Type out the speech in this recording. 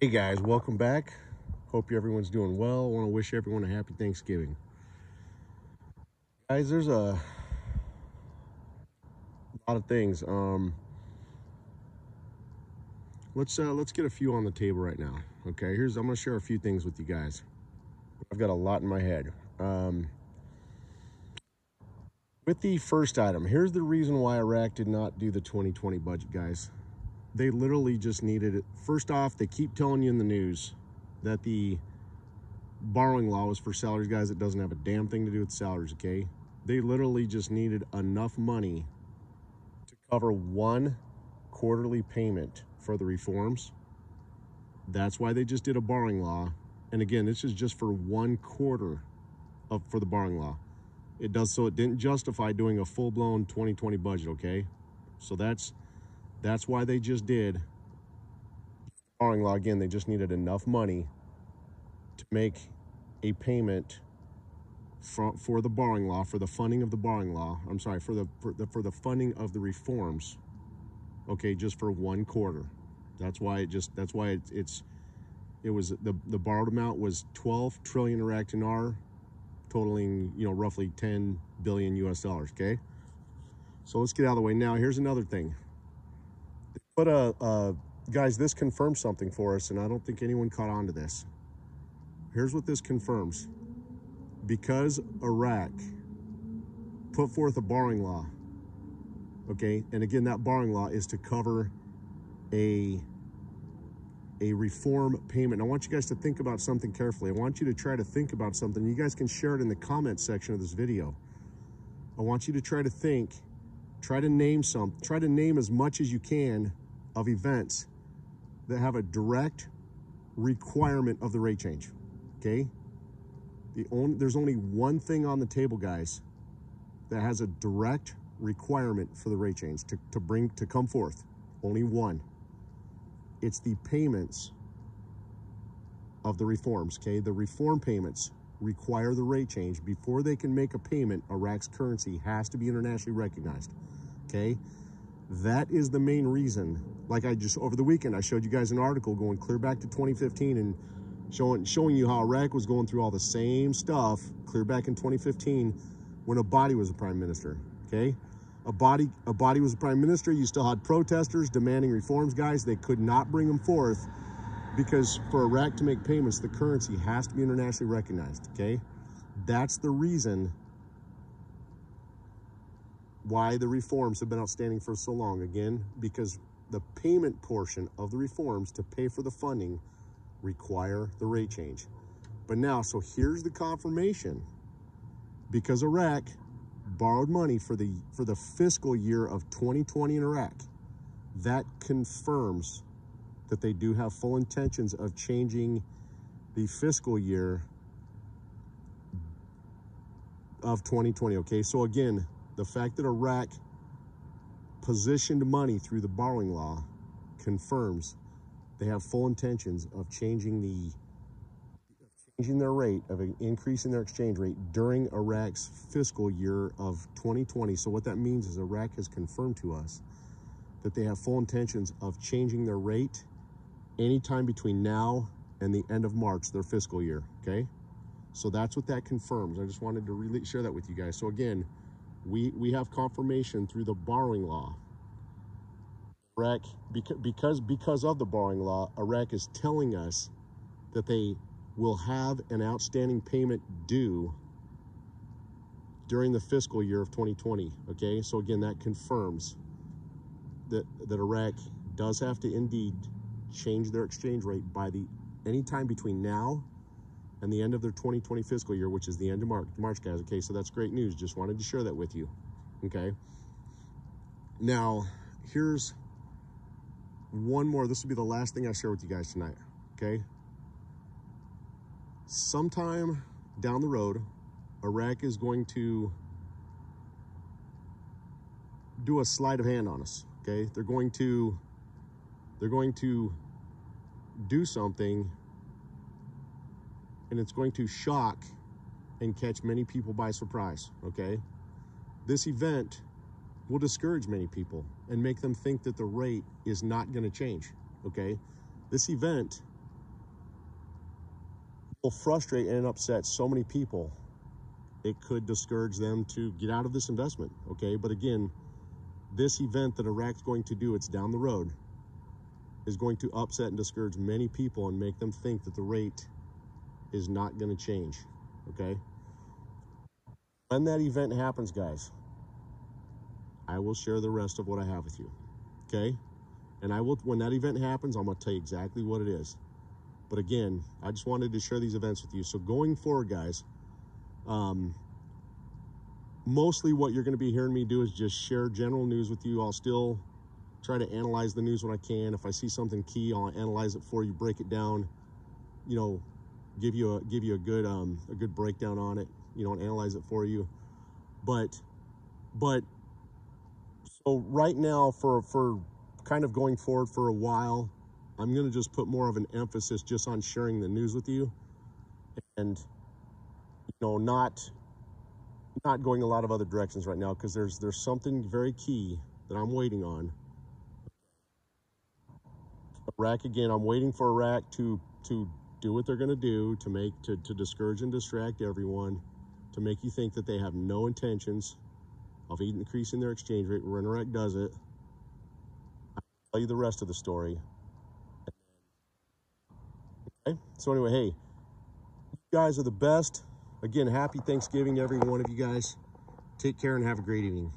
Hey guys, welcome back. Hope everyone's doing well. I want to wish everyone a happy Thanksgiving. Guys, there's a lot of things. Let's get a few on the table right now. Okay, I'm gonna share a few things with you guys. I've got a lot in my head. With the first item, here's the reason why Iraq did not do the 2020 budget, guys. They literally just needed it. First off, they keep telling you in the news that the borrowing law was for salaries, guys. It doesn't have a damn thing to do with salaries, okay? They literally just needed enough money to cover one quarterly payment for the reforms. That's why they just did a borrowing law. And again, this is just for 1/4 for the borrowing law. It didn't justify doing a full-blown 2020 budget, okay? So that's why they just did borrowing law. Again, they just needed enough money to make a payment for the borrowing law, for the funding of the borrowing law. I'm sorry, for the funding of the reforms. Okay, just for 1/4. That's why it was the borrowed amount was 12 trillion Iraq dinar, totaling roughly 10 billion US dollars. Okay, so let's get out of the way now. Here's another thing. But guys, this confirms something for us, and I don't think anyone caught on to this. Here's what this confirms. Because Iraq put forth a borrowing law, okay, and again, that borrowing law is to cover a reform payment. I want you guys to think about something carefully. I want you to try to think about something. You guys can share it in the comment section of this video. I want you to try to think, try to name as much as you can of events that have a direct requirement of the rate change, okay? There's only one thing on the table, guys, that has a direct requirement for the rate change to come forth. Only one. It's the payments of the reforms, okay? The reform payments require the rate change. Before they can make a payment, Iraq's currency has to be internationally recognized, okay? That is the main reason. Like over the weekend, I showed you guys an article going clear back to 2015 and showing you how Iraq was going through all the same stuff clear back in 2015 when Abadi was the prime minister, okay? Abadi was the prime minister. You still had protesters demanding reforms, guys. They could not bring them forth because for Iraq to make payments, the currency has to be internationally recognized, okay? That's the reason why the reforms have been outstanding for so long. Again, because the payment portion of the reforms to pay for the funding require the rate change. But now, so here's the confirmation. Because Iraq borrowed money for the fiscal year of 2020 in Iraq, that confirms that they do have full intentions of changing the fiscal year of 2020, okay? So again, the fact that Iraq positioned money through the borrowing law confirms they have full intentions of changing their rate, of increasing their exchange rate during Iraq's fiscal year of 2020. So what that means is Iraq has confirmed to us that they have full intentions of changing their rate anytime between now and the end of March, their fiscal year, okay? So that's what that confirms. I just wanted to really share that with you guys. So again, we have confirmation through the borrowing law. Iraq, because of the borrowing law, Iraq is telling us that they will have an outstanding payment due during the fiscal year of 2020, okay? So again, that confirms that Iraq does have to indeed change their exchange rate by anytime between now and the end of their 2020 fiscal year, which is the end of March, guys, okay? So that's great news. Just wanted to share that with you, okay? Now, here's one more. This will be the last thing I share with you guys tonight, okay? Sometime down the road, Iraq is going to do a sleight of hand on us, okay? They're going to do something, and it's going to shock and catch many people by surprise, okay? This event will discourage many people and make them think that the rate is not going to change, okay? This event will frustrate and upset so many people, it could discourage them to get out of this investment, okay? But again, this event that Iraq's going to do, it's down the road, is going to upset and discourage many people and make them think that the rate is not going to change, okay? When that event happens, guys, I will share the rest of what I have with you, okay? And I will, when that event happens, I'm going to tell you exactly what it is. But again, I just wanted to share these events with you. So going forward, guys, mostly what you're going to be hearing me do is just share general news with you. I'll still try to analyze the news when I can. If I see something key, I'll analyze it for you, break it down, you know, give you a good breakdown on it, you know, and analyze it for you. But so right now, for kind of going forward for a while, I'm going to just put more of an emphasis just on sharing the news with you, and you know, not going a lot of other directions right now, because there's something very key that I'm waiting on. Iraq, again, I'm waiting for Iraq to do what they're going to do to discourage and distract everyone, to make you think that they have no intentions of increasing their exchange rate. When Iraq does it, I'll tell you the rest of the story. Okay? So anyway, hey, you guys are the best. Again, happy Thanksgiving, every one of you guys. Take care and have a great evening.